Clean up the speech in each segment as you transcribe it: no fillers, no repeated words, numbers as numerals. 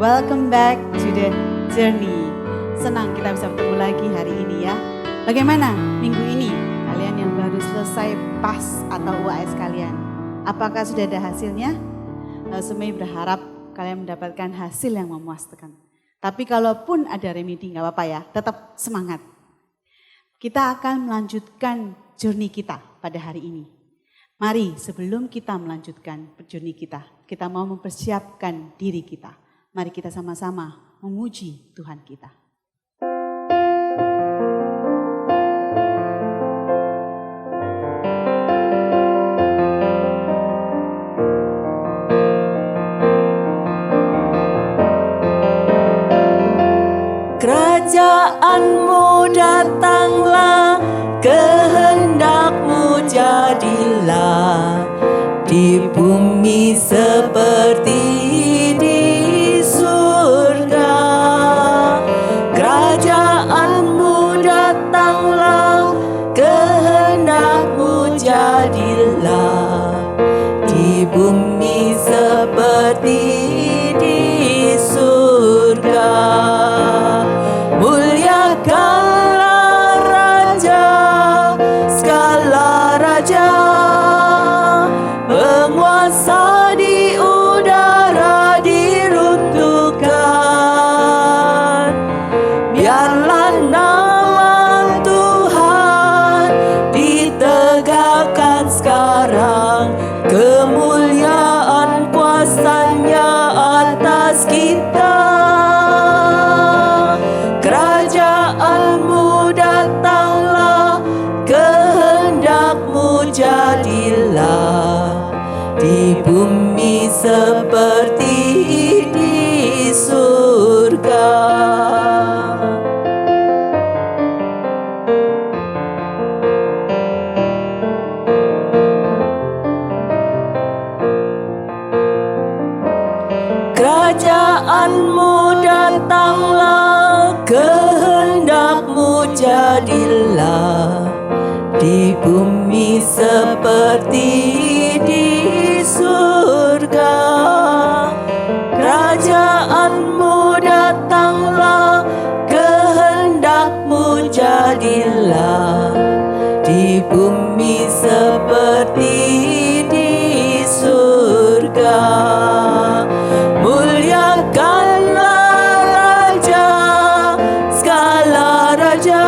Welcome back to the journey. Senang kita bisa bertemu lagi hari ini ya. Bagaimana minggu ini kalian yang baru selesai PAS atau UAS kalian? Apakah sudah ada hasilnya? Semai berharap kalian mendapatkan hasil yang memuaskan. Tapi kalaupun ada remedi nggak apa-apa ya, tetap semangat. Kita akan melanjutkan journey kita pada hari ini. Mari sebelum kita melanjutkan journey kita mau mempersiapkan diri kita. Mari kita sama-sama memuji Tuhan kita. Kerajaanmu datanglah, kehendakmu jadilah di bumi seperti di surga. Kerajaanmu datanglah, kehendakmu jadilah di bumi seperti di surga. Muliakanlah Raja, segala raja, penguasa di udara diruntuhkan. Biarlah nama Tuhan ditegakkan sekarang, kemuliaan kuasa-Nya atas kita. Kerajaanmu datanglah, kehendakmu jadilah di bumi seperti di surga. Kerajaanmu datanglah, kehendakmu jadilah di bumi seperti di surga. Kerajaanmu datanglah, kehendakmu jadilah di bumi seperti di surga. Muliakanlah Raja, segala raja,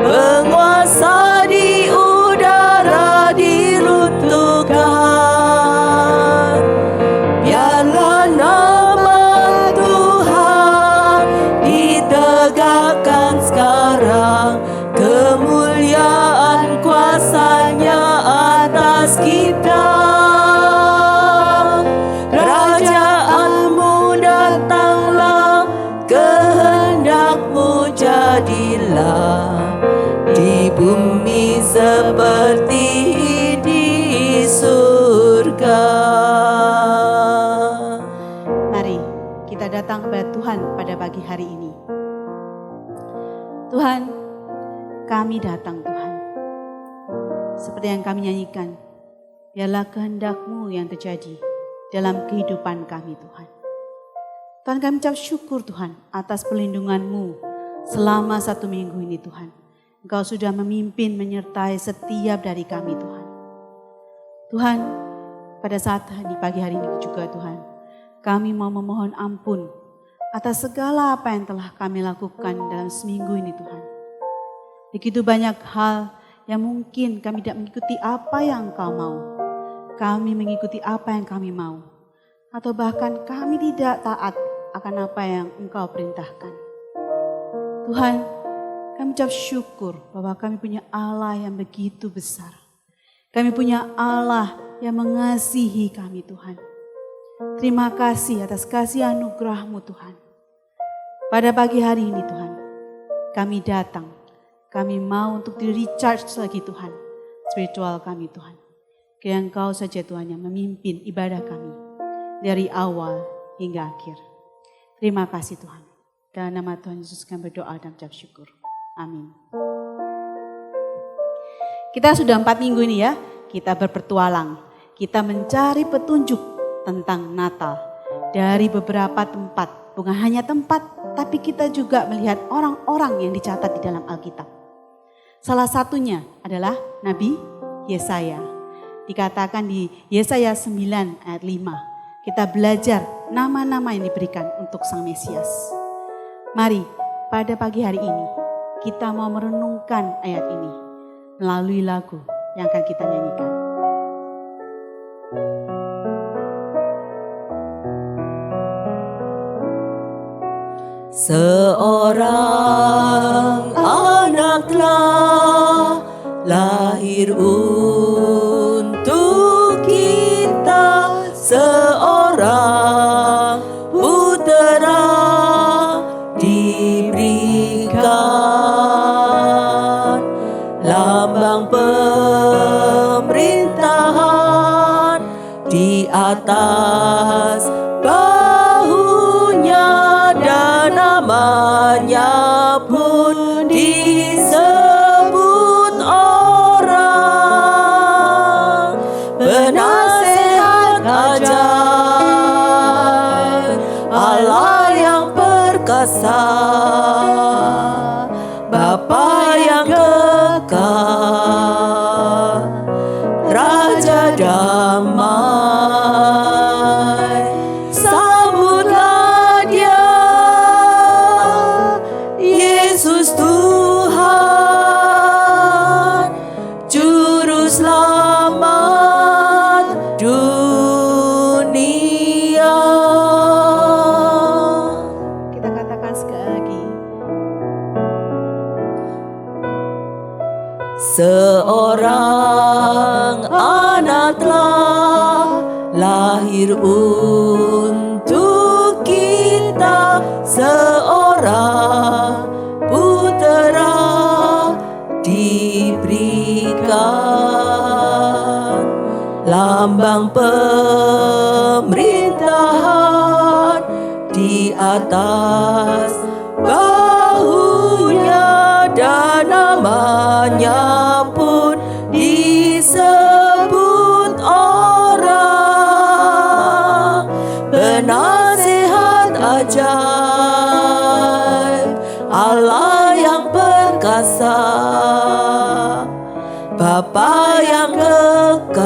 penguasa di udara diruntuhkan. Biarlah nama Tuhan ditegakkan sekarang, kemuliaan kuasa-Nya atas kita. Kerajaanmu datanglah, kehendakmu jadilah di bumi seperti di surga. Mari kita datang kepada Tuhan pada pagi hari ini. Tuhan, kami datang Tuhan. Seperti yang kami nyanyikan, biarlah kehendak-Mu yang terjadi dalam kehidupan kami Tuhan. Tuhan, kami ucap syukur Tuhan atas perlindungan-Mu selama 1 minggu ini Tuhan. Engkau sudah memimpin menyertai setiap dari kami Tuhan. Tuhan, pada saat di pagi hari ini juga Tuhan, kami mau memohon ampun atas segala apa yang telah kami lakukan dalam seminggu ini Tuhan. Begitu banyak hal yang mungkin kami tidak mengikuti apa yang Engkau mau. Kami mengikuti apa yang kami mau. Atau bahkan kami tidak taat akan apa yang Engkau perintahkan. Tuhan, kami ucap syukur bahwa kami punya Allah yang begitu besar. Kami punya Allah yang mengasihi kami Tuhan. Terima kasih atas kasih anugerah-Mu Tuhan. Pada pagi hari ini Tuhan, kami datang. Kami mau untuk di-recharge lagi Tuhan, spiritual kami Tuhan. Kiranya Engkau saja Tuhan yang memimpin ibadah kami dari awal hingga akhir. Terima kasih Tuhan. Dalam nama Tuhan Yesus kami berdoa dan ucap syukur. Amin. Kita sudah 4 minggu ini ya, kita berpetualang. Kita mencari petunjuk tentang Natal. dari beberapa tempat. Bukan hanya tempat, tapi kita juga melihat orang-orang yang dicatat di dalam Alkitab. Salah satunya adalah Nabi Yesaya. Dikatakan di Yesaya 9 ayat 5. Kita belajar nama-nama yang diberikan untuk Sang Mesias. Mari pada pagi hari ini kita mau merenungkan ayat ini melalui lagu yang akan kita nyanyikan. Seorang anak telah lahir untuk kita, seorang putera diberikan, lambang pemerintahan di atas bahunya, dan namanya pun disebut orang penasehat ajaib, Allah yang perkasa, Bapa yang kekal, Raja damai. Sambutlah Dia, Yesus Tuhan, Juru Selamat dunia. Kita katakan sekali lagi. Seorang anak telah lahir untuk kita, seorang putera diberikan, lambang pemerintahan di atas bahunya, dan namanya pun disebut orang penasehat ajaib, Allah yang perkasa, Bapa yang kekal,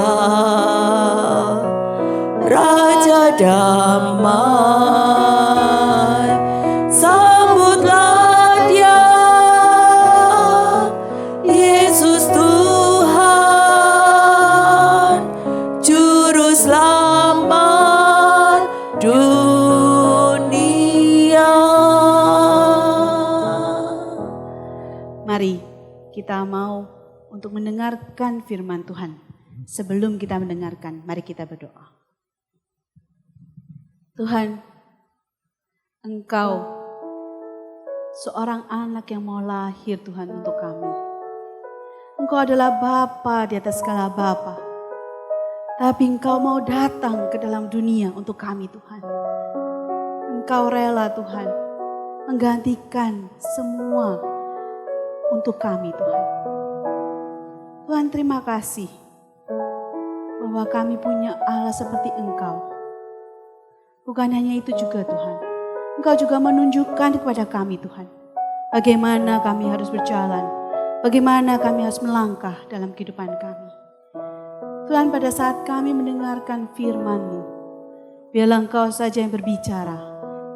Raja damai. Sambutlah Dia, Yesus Tuhan, Juru Selamat dunia. Mari kita mau untuk mendengarkan firman Tuhan. Sebelum kita mendengarkan, mari kita berdoa. Tuhan, Engkau seorang anak yang mau lahir Tuhan untuk kami. Engkau adalah Bapa di atas segala Bapa. Tapi Engkau mau datang ke dalam dunia untuk kami Tuhan. Engkau rela Tuhan menggantikan semua untuk kami Tuhan. Tuhan, terima kasih bahwa kami punya Allah seperti Engkau. Bukan hanya itu juga Tuhan, Engkau juga menunjukkan kepada kami Tuhan, bagaimana kami harus berjalan, bagaimana kami harus melangkah dalam kehidupan kami. Tuhan, pada saat kami mendengarkan firman-Mu, biarlah Engkau saja yang berbicara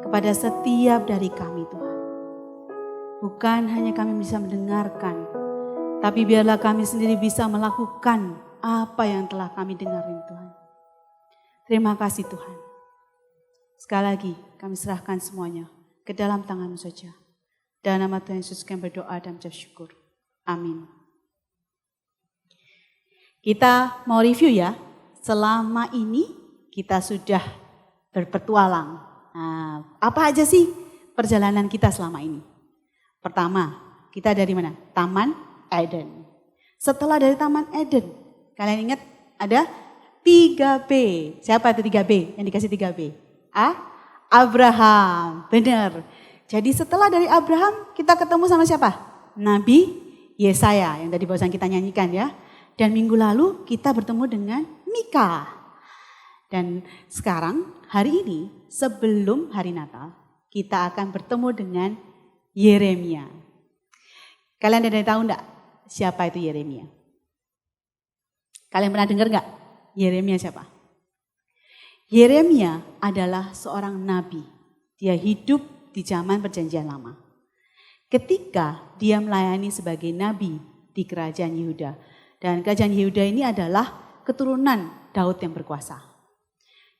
kepada setiap dari kami Tuhan. Bukan hanya kami bisa mendengarkan, tapi biarlah kami sendiri bisa melakukan apa yang telah kami dengarin Tuhan. Terima kasih Tuhan. Sekali lagi kami serahkan semuanya ke dalam tangan-Mu saja. Dalam nama Tuhan Yesus kami berdoa dan mengucap syukur. Amin. Kita mau review ya. Selama ini kita sudah berpetualang. Nah, apa aja sih perjalanan kita selama ini? Pertama, kita dari mana? Taman Eden. Setelah dari Taman Eden, kalian ingat ada 3B. Siapa itu 3B? Yang dikasih 3B? Abraham. Benar. Jadi setelah dari Abraham kita ketemu sama siapa? Nabi Yesaya yang tadi barusan kita nyanyikan ya. Dan minggu lalu kita bertemu dengan Mika. Dan sekarang hari ini sebelum hari Natal, kita akan bertemu dengan Yeremia. Kalian ada yang tahu enggak siapa itu Yeremia? Kalian pernah dengar enggak Yeremia siapa? Yeremia adalah seorang nabi. Dia hidup di zaman perjanjian lama. Ketika dia melayani sebagai nabi di kerajaan Yehuda. Dan kerajaan Yehuda ini adalah keturunan Daud yang berkuasa.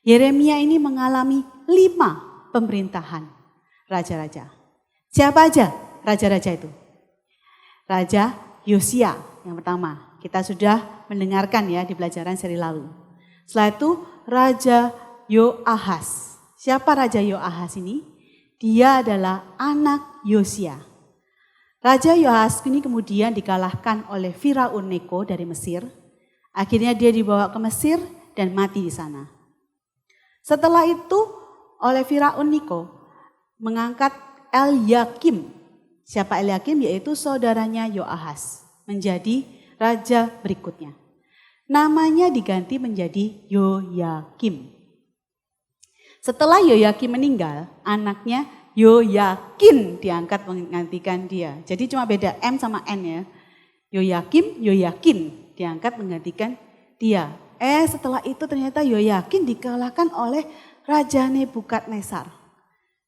Yeremia ini mengalami 5 pemerintahan raja-raja. Siapa aja raja-raja itu? Raja Yosia yang pertama. Kita sudah mendengarkan ya di pelajaran seri lalu. Setelah itu Raja Yoahas. Siapa Raja Yoahas ini? Dia adalah anak Yosia. Raja Yoahas ini kemudian dikalahkan oleh Firaun Neko dari Mesir. Akhirnya dia dibawa ke Mesir dan mati di sana. Setelah itu oleh Firaun Neko mengangkat Elyakim. Siapa Elyakim? Yaitu saudaranya Yoahas menjadi raja berikutnya. Namanya diganti menjadi Yoyakim. Setelah Yoyakim meninggal, anaknya Yoyakin diangkat menggantikan dia. Jadi cuma beda M sama N ya. Yoyakim, Yoyakin diangkat menggantikan dia. Setelah itu ternyata Yoyakin dikalahkan oleh Raja Nebukadnezar.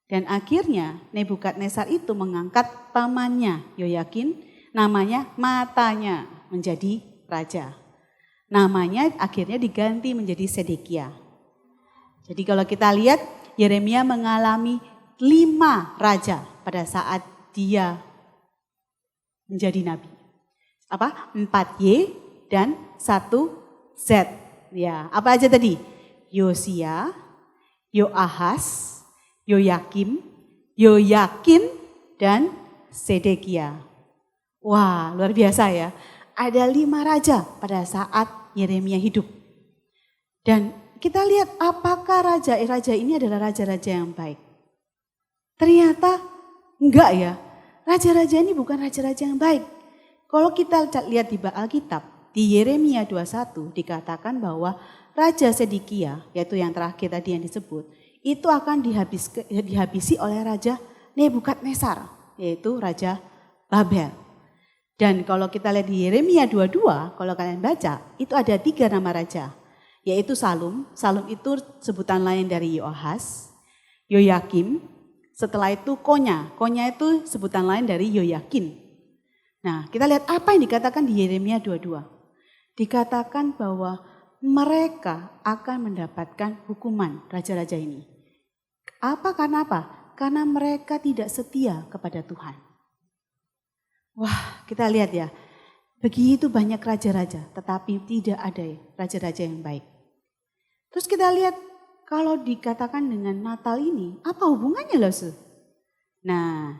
Dan akhirnya Nebukadnezar itu mengangkat pamannya Yoyakin, namanya Matanya menjadi raja. Namanya akhirnya diganti menjadi Sedekia. Jadi kalau kita lihat Yeremia mengalami 5 raja pada saat dia menjadi nabi. 4Y dan 1Z. Ya, apa aja tadi? Yosia, Yoahas, Yoyakim, Yoyakin, dan Sedekia. Wah, luar biasa ya. Ada 5 raja pada saat Yeremia hidup. Dan kita lihat apakah raja-raja ini adalah raja-raja yang baik. Ternyata enggak ya. Raja-raja ini bukan raja-raja yang baik. Kalau kita lihat di Alkitab, di Yeremia 21 dikatakan bahwa Raja Sedekia, yaitu yang terakhir tadi yang disebut, itu akan dihabisi oleh Raja Nebukadnezar, yaitu Raja Babel. Dan kalau kita lihat di Yeremia 22, kalau kalian baca, itu ada 3 nama raja. Yaitu Salum. Salum itu sebutan lain dari Yoahas. Yoyakim. Setelah itu Konya. Konya itu sebutan lain dari Yoyakin. Nah, kita lihat apa yang dikatakan di Yeremia 22. Dikatakan bahwa mereka akan mendapatkan hukuman raja-raja ini. Karena apa? Karena mereka tidak setia kepada Tuhan. Wah, kita lihat ya, begitu banyak raja-raja, tetapi tidak ada raja-raja yang baik. Terus kita lihat, kalau dikatakan dengan Natal ini, apa hubungannya Lause? Nah,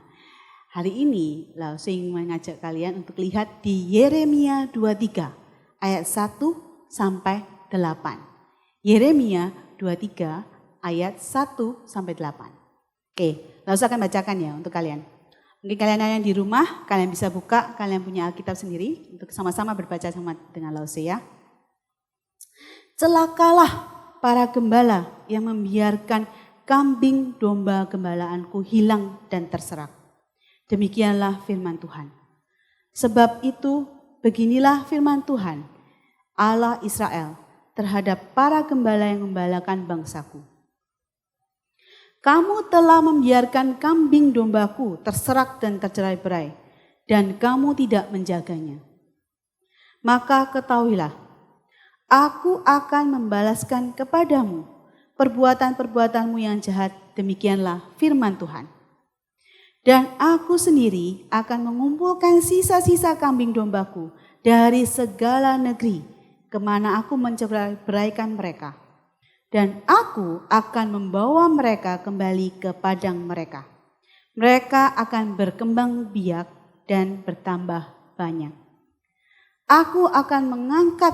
hari ini Lause ingin mengajak kalian untuk lihat di Yeremia 23, ayat 1 sampai 8. Yeremia 23, ayat 1 sampai 8. Oke, Lause akan bacakan ya untuk kalian. Mungkin kalian yang di rumah, kalian bisa buka, kalian punya Alkitab sendiri untuk sama-sama berbaca sama dengan Lause ya. Celakalah para gembala yang membiarkan kambing domba gembalaanku hilang dan terserak. Demikianlah firman Tuhan. Sebab itu beginilah firman Tuhan, Allah Israel, terhadap para gembala yang membalakan bangsaku. Kamu telah membiarkan kambing dombaku terserak dan tercerai-berai, dan kamu tidak menjaganya. Maka ketahuilah, aku akan membalaskan kepadamu perbuatan-perbuatanmu yang jahat, demikianlah firman Tuhan. Dan aku sendiri akan mengumpulkan sisa-sisa kambing dombaku dari segala negeri, kemana aku mencerai-beraikan mereka. Dan aku akan membawa mereka kembali ke padang mereka. Mereka akan berkembang biak dan bertambah banyak. Aku akan mengangkat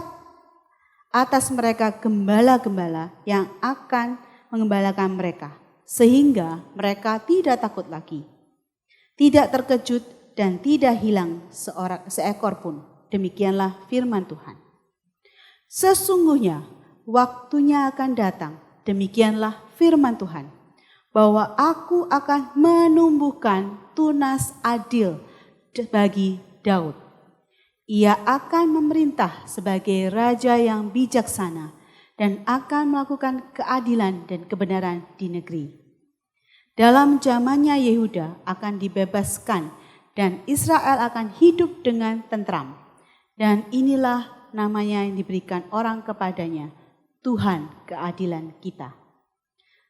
atas mereka gembala-gembala yang akan mengembalakan mereka. Sehingga mereka tidak takut lagi. Tidak terkejut dan tidak hilang seekor pun. Demikianlah firman Tuhan. Sesungguhnya waktunya akan datang, demikianlah firman Tuhan, bahwa aku akan menumbuhkan tunas adil bagi Daud. Ia akan memerintah sebagai raja yang bijaksana dan akan melakukan keadilan dan kebenaran di negeri. Dalam zamannya Yehuda akan dibebaskan dan Israel akan hidup dengan tentram. Dan inilah namanya yang diberikan orang kepadanya, Tuhan keadilan kita.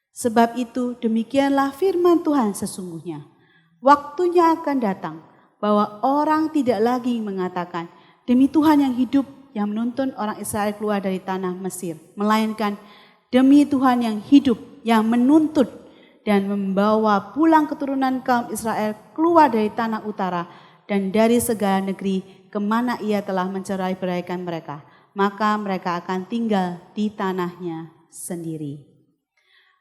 Sebab itu demikianlah firman Tuhan sesungguhnya. Waktunya akan datang bahwa orang tidak lagi mengatakan, demi Tuhan yang hidup yang menuntun orang Israel keluar dari tanah Mesir. Melainkan demi Tuhan yang hidup yang menuntut dan membawa pulang keturunan kaum Israel keluar dari tanah utara dan dari segala negeri kemana ia telah mencerai-beraikan mereka. Maka mereka akan tinggal di tanahnya sendiri.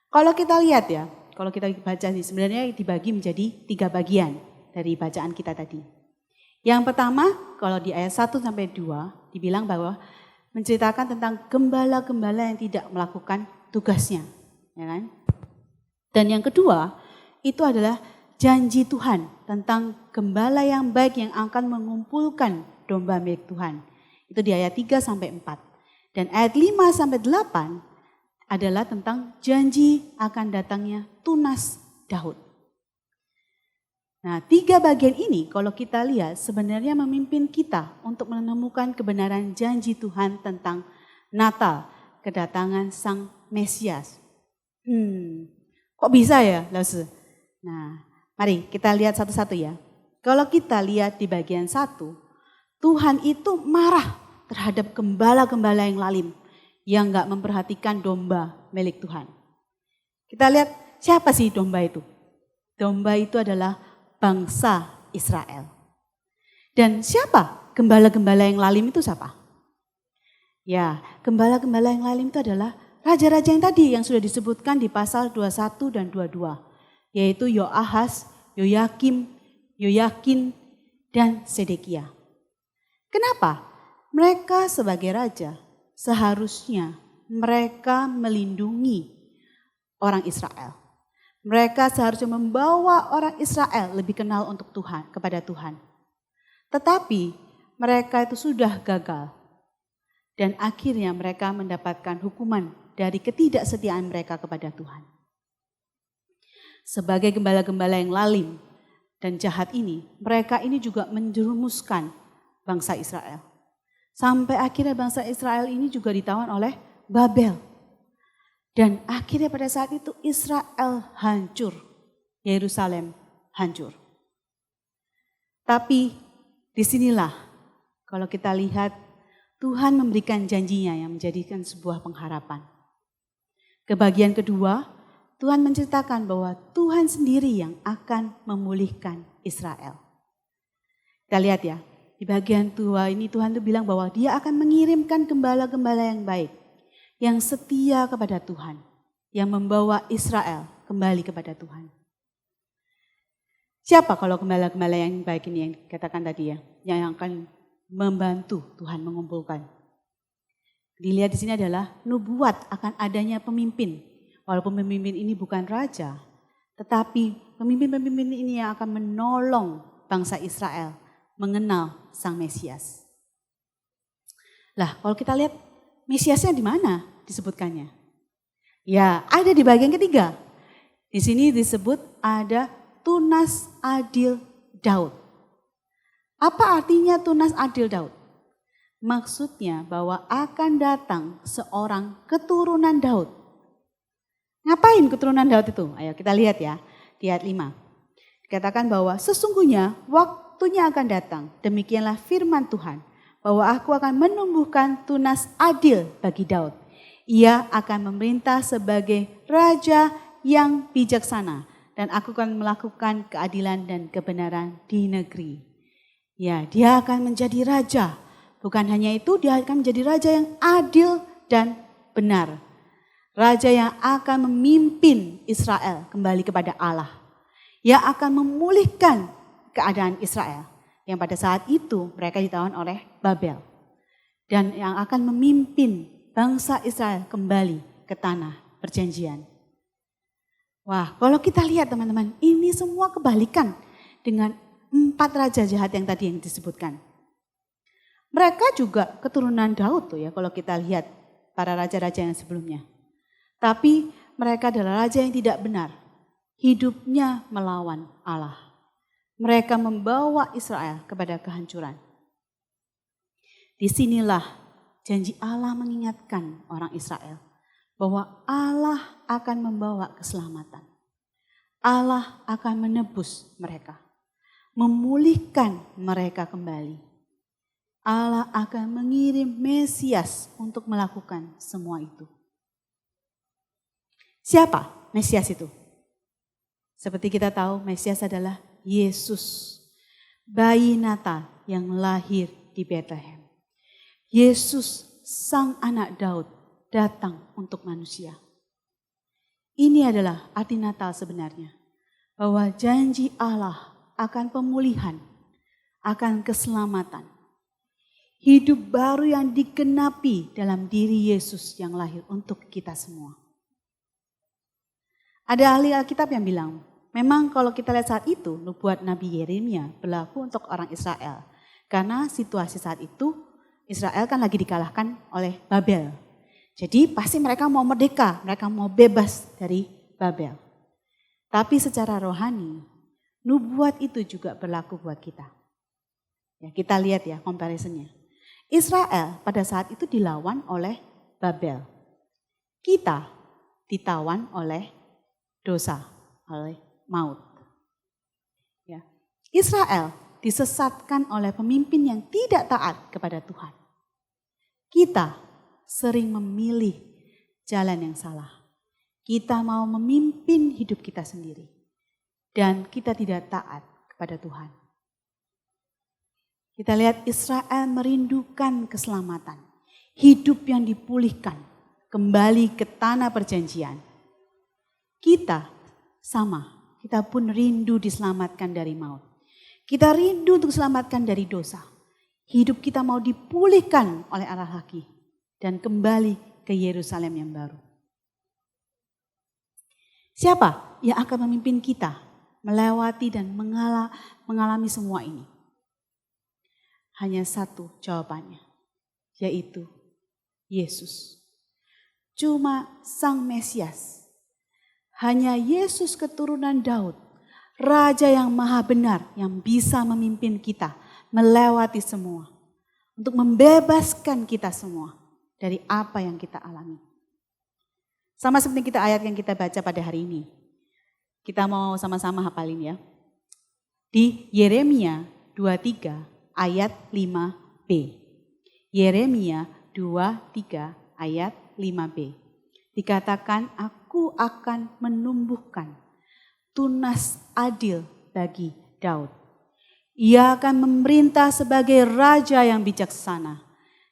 Kalau kita lihat ya, kalau kita baca sebenarnya dibagi menjadi 3 bagian dari bacaan kita tadi. Yang pertama, kalau di ayat 1 sampai 2 dibilang bahwa menceritakan tentang gembala-gembala yang tidak melakukan tugasnya, ya kan? Dan yang kedua, itu adalah janji Tuhan tentang gembala yang baik yang akan mengumpulkan domba milik Tuhan. Itu di ayat 3 sampai 4. Dan ayat 5 sampai 8 adalah tentang janji akan datangnya tunas Daud. Nah, 3 bagian ini kalau kita lihat sebenarnya memimpin kita untuk menemukan kebenaran janji Tuhan tentang Natal, kedatangan Sang Mesias. Kok bisa ya, Lause? Nah, mari kita lihat satu-satu ya. Kalau kita lihat di bagian 1, Tuhan itu marah terhadap gembala-gembala yang lalim, yang gak memperhatikan domba milik Tuhan. Kita lihat siapa sih domba itu? Domba itu adalah bangsa Israel. Dan siapa gembala-gembala yang lalim itu siapa? Ya, gembala-gembala yang lalim itu adalah raja-raja yang tadi yang sudah disebutkan di pasal 21 dan 22. Yaitu Yoahas, Yoyakim, Yoyakin, dan Sedekia. Kenapa? Mereka sebagai raja seharusnya mereka melindungi orang Israel. Mereka seharusnya membawa orang Israel lebih kenal untuk Tuhan, kepada Tuhan. Tetapi mereka itu sudah gagal. Dan akhirnya mereka mendapatkan hukuman dari ketidaksetiaan mereka kepada Tuhan. Sebagai gembala-gembala yang lalim dan jahat ini, mereka ini juga menjerumuskan bangsa Israel. Sampai akhirnya bangsa Israel ini juga ditawan oleh Babel. Dan akhirnya pada saat itu Israel hancur. Yerusalem hancur. Tapi disinilah kalau kita lihat Tuhan memberikan janjinya yang menjadikan sebuah pengharapan. Kebagian kedua, Tuhan menceritakan bahwa Tuhan sendiri yang akan memulihkan Israel. Kita lihat ya. Di bagian 2 ini Tuhan itu bilang bahwa dia akan mengirimkan gembala-gembala yang baik. Yang setia kepada Tuhan. Yang membawa Israel kembali kepada Tuhan. Siapa kalau gembala-gembala yang baik ini yang dikatakan tadi ya. Yang akan membantu Tuhan mengumpulkan. Dilihat di sini adalah nubuat akan adanya pemimpin. Walaupun pemimpin ini bukan raja. Tetapi pemimpin-pemimpin ini yang akan menolong bangsa Israel mengenal Sang Mesias. Lah, kalau kita lihat Mesiasnya di mana disebutkannya? Ya, ada di bagian ketiga. Di sini disebut ada tunas adil Daud. Apa artinya tunas adil Daud? Maksudnya bahwa akan datang seorang keturunan Daud. Ngapain keturunan Daud itu? Ayo kita lihat ya, di ayat 5. Dikatakan bahwa sesungguhnya waktunya akan datang, demikianlah firman Tuhan, bahwa aku akan menumbuhkan tunas adil bagi Daud. Ia akan memerintah sebagai raja yang bijaksana dan aku akan melakukan keadilan dan kebenaran di negeri. Ya, dia akan menjadi raja. Bukan hanya itu, dia akan menjadi raja yang adil dan benar. Raja yang akan memimpin Israel kembali kepada Allah. Yang akan memulihkan keadaan Israel yang pada saat itu mereka ditawan oleh Babel dan yang akan memimpin bangsa Israel kembali ke tanah perjanjian. Wah, kalau kita lihat teman-teman, ini semua kebalikan dengan 4 raja jahat yang tadi yang disebutkan. Mereka juga keturunan Daud tuh ya kalau kita lihat para raja-raja yang sebelumnya. Tapi mereka adalah raja yang tidak benar. Hidupnya melawan Allah. Mereka membawa Israel kepada kehancuran. Disinilah janji Allah mengingatkan orang Israel bahwa Allah akan membawa keselamatan. Allah akan menebus mereka, memulihkan mereka kembali. Allah akan mengirim Mesias untuk melakukan semua itu. Siapa Mesias itu? Seperti kita tahu, Mesias adalah Yesus, bayi Natal yang lahir di Bethlehem. Yesus, sang anak Daud, datang untuk manusia. Ini adalah arti Natal sebenarnya, bahwa janji Allah akan pemulihan, akan keselamatan. Hidup baru yang digenapi dalam diri Yesus yang lahir untuk kita semua. Ada ahli Alkitab yang bilang, memang kalau kita lihat saat itu, nubuat Nabi Yeremia berlaku untuk orang Israel. Karena situasi saat itu, Israel kan lagi dikalahkan oleh Babel. Jadi pasti mereka mau merdeka, mereka mau bebas dari Babel. Tapi secara rohani, nubuat itu juga berlaku buat kita. Ya, kita lihat ya comparisonnya. Israel pada saat itu dilawan oleh Babel. Kita ditawan oleh dosa, oleh maut. Ya. Israel disesatkan oleh pemimpin yang tidak taat kepada Tuhan. Kita sering memilih jalan yang salah. Kita mau memimpin hidup kita sendiri. Dan kita tidak taat kepada Tuhan. Kita lihat Israel merindukan keselamatan. Hidup yang dipulihkan. Kembali ke tanah perjanjian. Kita sama, kita pun rindu diselamatkan dari maut. Kita rindu untuk diselamatkan dari dosa. Hidup kita mau dipulihkan oleh Allah lagi. Dan kembali ke Yerusalem yang baru. Siapa yang akan memimpin kita melewati dan mengalami semua ini? Hanya satu jawabannya, yaitu Yesus. Cuma Sang Mesias. Hanya Yesus keturunan Daud, Raja yang maha benar yang bisa memimpin kita melewati semua. Untuk membebaskan kita semua dari apa yang kita alami. Sama seperti kita ayat yang kita baca pada hari ini. Kita mau sama-sama hafalin ya. Di Yeremia 23 ayat 5b. Yeremia 23 ayat 5b. Dikatakan, aku akan menumbuhkan tunas adil bagi Daud. Ia akan memerintah sebagai raja yang bijaksana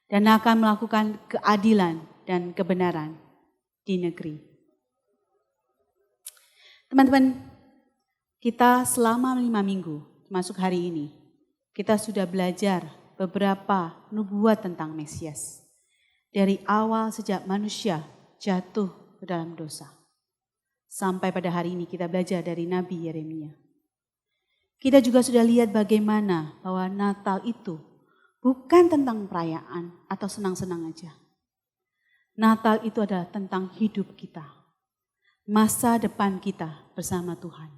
dan akan melakukan keadilan dan kebenaran di negeri. Teman-teman, kita selama 5 minggu, termasuk hari ini, kita sudah belajar beberapa nubuat tentang Mesias. Dari awal sejak manusia jatuh ke dalam dosa. Sampai pada hari ini kita belajar dari Nabi Yeremia. Kita juga sudah lihat bagaimana bahwa Natal itu bukan tentang perayaan atau senang-senang aja. Natal itu adalah tentang hidup kita. Masa depan kita bersama Tuhan.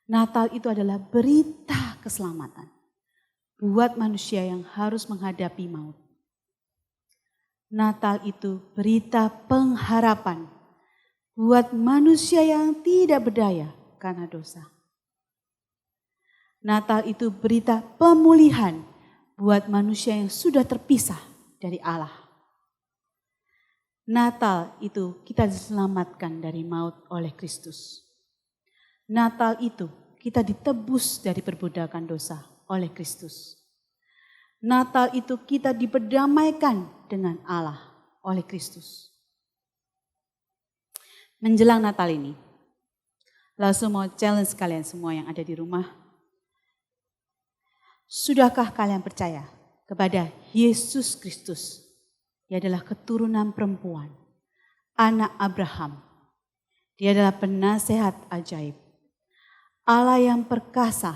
Natal itu adalah berita keselamatan buat manusia yang harus menghadapi maut. Natal itu berita pengharapan buat manusia yang tidak berdaya karena dosa. Natal itu berita pemulihan buat manusia yang sudah terpisah dari Allah. Natal itu kita diselamatkan dari maut oleh Kristus. Natal itu kita ditebus dari perbudakan dosa oleh Kristus. Natal itu kita diperdamaikan dengan Allah oleh Kristus. Menjelang Natal ini, langsung mau challenge kalian semua yang ada di rumah. Sudahkah kalian percaya kepada Yesus Kristus? Dia adalah keturunan perempuan, anak Abraham. Dia adalah penasehat ajaib, Allah yang perkasa,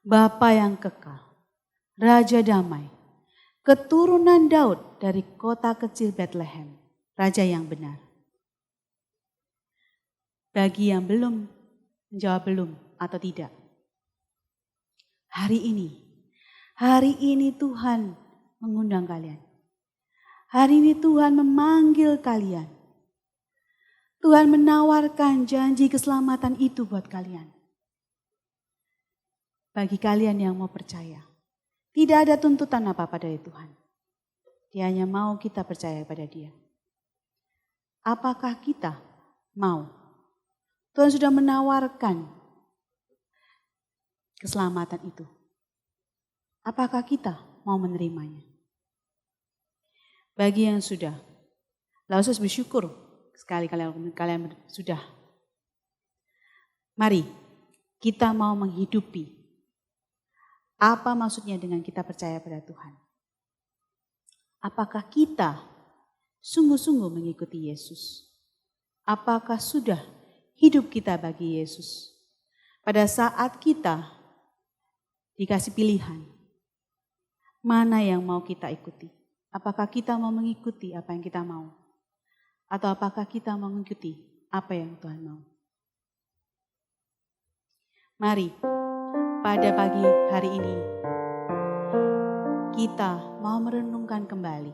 Bapa yang kekal, Raja damai, keturunan Daud dari kota kecil Bethlehem, Raja yang benar. Bagi yang belum menjawab belum atau tidak, hari ini Tuhan mengundang kalian. Hari ini Tuhan memanggil kalian. Tuhan menawarkan janji keselamatan itu buat kalian. Bagi kalian yang mau percaya, tidak ada tuntutan apa-apa dari Tuhan. Dia hanya mau kita percaya pada Dia. Apakah kita mau? Tuhan sudah menawarkan keselamatan itu. Apakah kita mau menerimanya? Bagi yang sudah, lalu saya bersyukur sekali kalian sudah. Mari kita mau menghidupi apa maksudnya dengan kita percaya pada Tuhan. Apakah kita sungguh-sungguh mengikuti Yesus? Apakah sudah hidup kita bagi Yesus? Pada saat kita dikasih pilihan, mana yang mau kita ikuti? Apakah kita mau mengikuti apa yang kita mau? Atau apakah kita mau mengikuti apa yang Tuhan mau? Mari pada pagi hari ini kita mau merenungkan kembali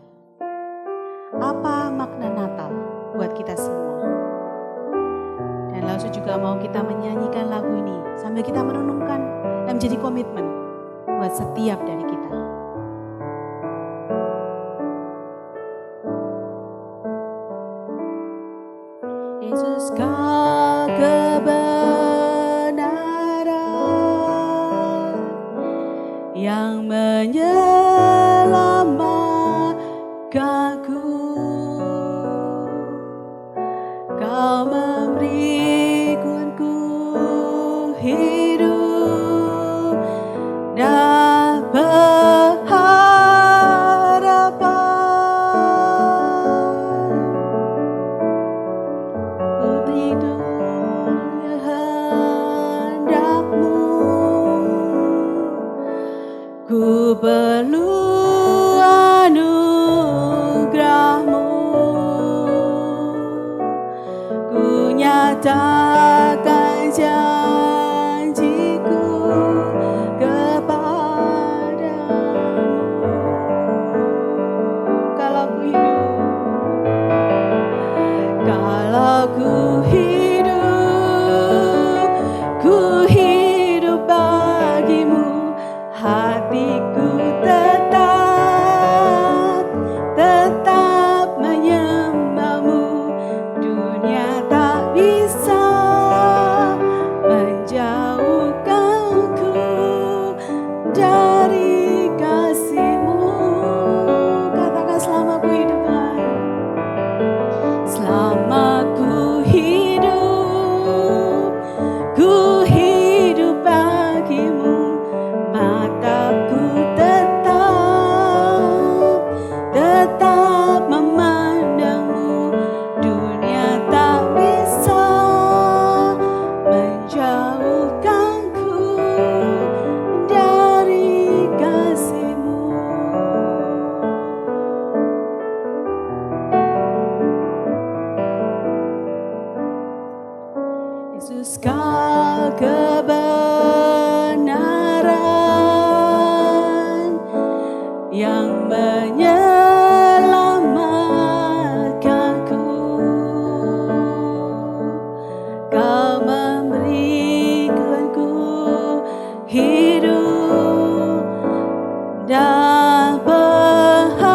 apa makna Natal buat kita semua. Dan lalu juga mau kita menyanyikan lagu ini sambil kita merenungkan dan menjadi komitmen buat setiap dari kita. Yesus kau kebenaran yang menyelamatkanku. Kau memberikanku hidup dan ku perlu anugerah-Mu, ku nyatakan janjiku kepadamu. Kalau ku hidup bagimu. Hatiku tetap menyembah-Mu. Dunia tak bisa menjauhkanku dari kasih-Mu. Katakan selama ku hidup Tuhan. Selama ku hidup bagimu. Mataku tetap memandang-Mu. Dunia tak bisa menjauhkanku dari kasih-Mu. Yesus kau kebenaran yang menyelamatkanku. Kau memberikanku hidup dan pengharapan.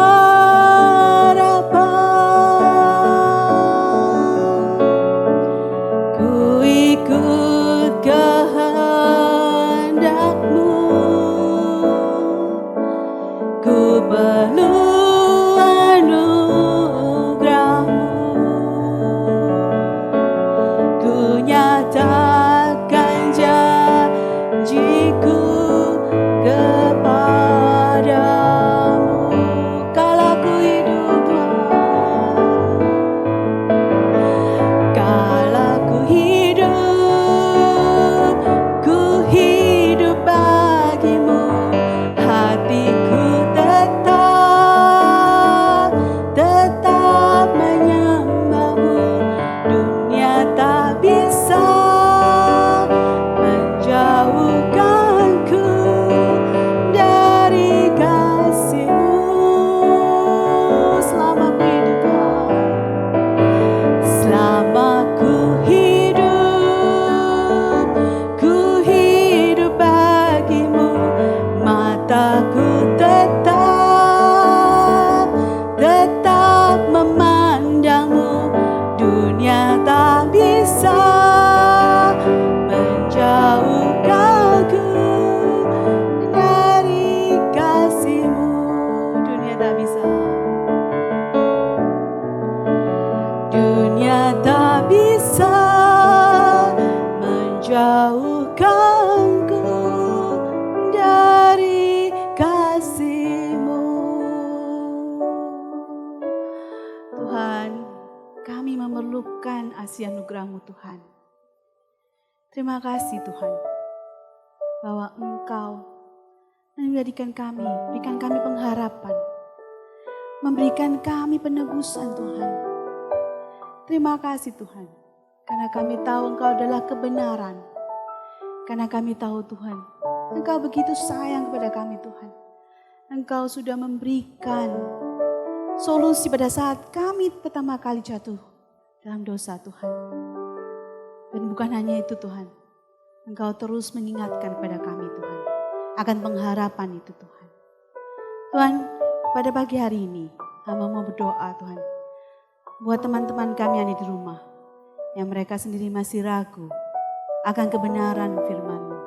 Ku ikut kehendak-Mu. Ku perlu anugerah-Mu. Ku nyatakan janjiku kepada Terima kasih Tuhan, bahwa Engkau menjadikan kami, berikan kami pengharapan, memberikan kami penebusan Tuhan. Terima kasih Tuhan, karena kami tahu Engkau adalah kebenaran. Karena kami tahu Tuhan, Engkau begitu sayang kepada kami Tuhan. Engkau sudah memberikan solusi pada saat kami pertama kali jatuh dalam dosa Tuhan. Dan bukan hanya itu Tuhan, Engkau terus mengingatkan kepada kami Tuhan, akan pengharapan itu Tuhan. Tuhan, pada pagi hari ini, hamba mau berdoa Tuhan, buat teman-teman kami yang ada di rumah, yang mereka sendiri masih ragu akan kebenaran firman-Mu,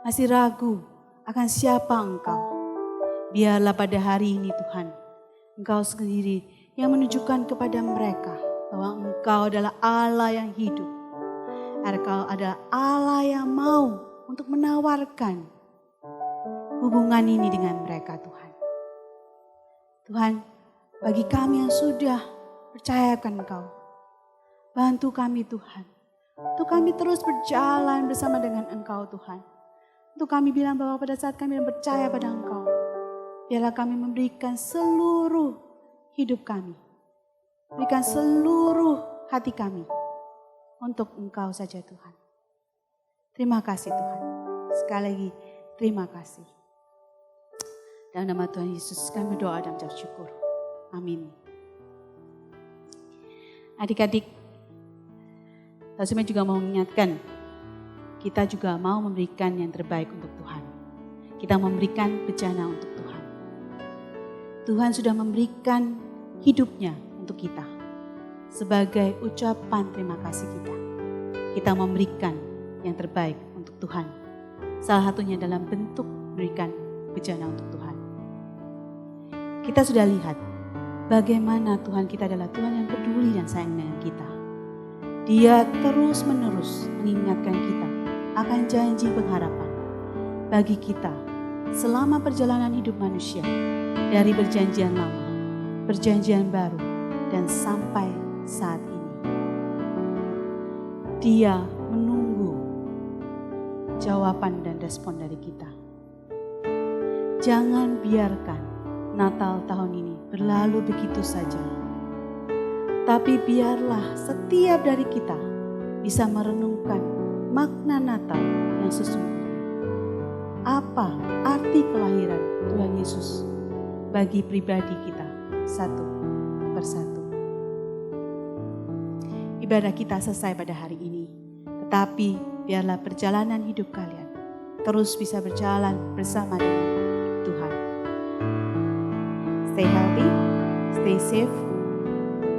masih ragu akan siapa Engkau. Biarlah pada hari ini Tuhan, Engkau sendiri yang menunjukkan kepada mereka bahwa Engkau adalah Allah yang hidup. Engkau adalah Allah yang mau untuk menawarkan hubungan ini dengan mereka Tuhan. Tuhan, bagi kami yang sudah percayakan Engkau, bantu kami Tuhan. Untuk kami terus berjalan bersama dengan Engkau Tuhan. Untuk kami bilang bahwa pada saat kami percaya pada Engkau, biarlah kami memberikan seluruh hidup kami. Berikan seluruh hati kami untuk Engkau saja Tuhan. Terima kasih Tuhan. Sekali lagi terima kasih. Dalam nama Tuhan Yesus kami berdoa dan mengucap syukur. Amin. Adik-adik, saya juga mau mengingatkan, kita juga mau memberikan yang terbaik untuk Tuhan. Kita memberikan bejana untuk Tuhan. Tuhan sudah memberikan hidupnya untuk kita. Sebagai ucapan terima kasih kita memberikan yang terbaik untuk Tuhan. Salah satunya dalam bentuk memberikan bejana untuk Tuhan. Kita sudah lihat bagaimana Tuhan kita adalah Tuhan yang peduli dan sayang dengan kita. Dia terus menerus mengingatkan kita akan janji pengharapan bagi kita selama perjalanan hidup manusia, dari perjanjian lama, perjanjian baru, dan sampai saat ini. Dia menunggu jawaban dan respon dari kita. Jangan biarkan Natal tahun ini berlalu begitu saja. Tapi biarlah setiap dari kita bisa merenungkan makna Natal yang sesungguhnya. Apa arti kelahiran Tuhan Yesus bagi pribadi kita satu persatu. Ibadah kita selesai pada hari ini, tetapi biarlah perjalanan hidup kalian terus bisa berjalan bersama dengan Tuhan. Stay healthy, stay safe,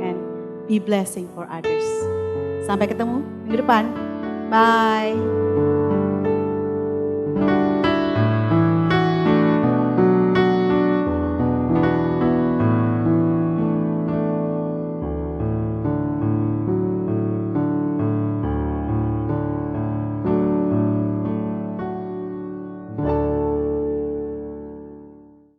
and be blessing for others. Sampai ketemu minggu depan. Bye.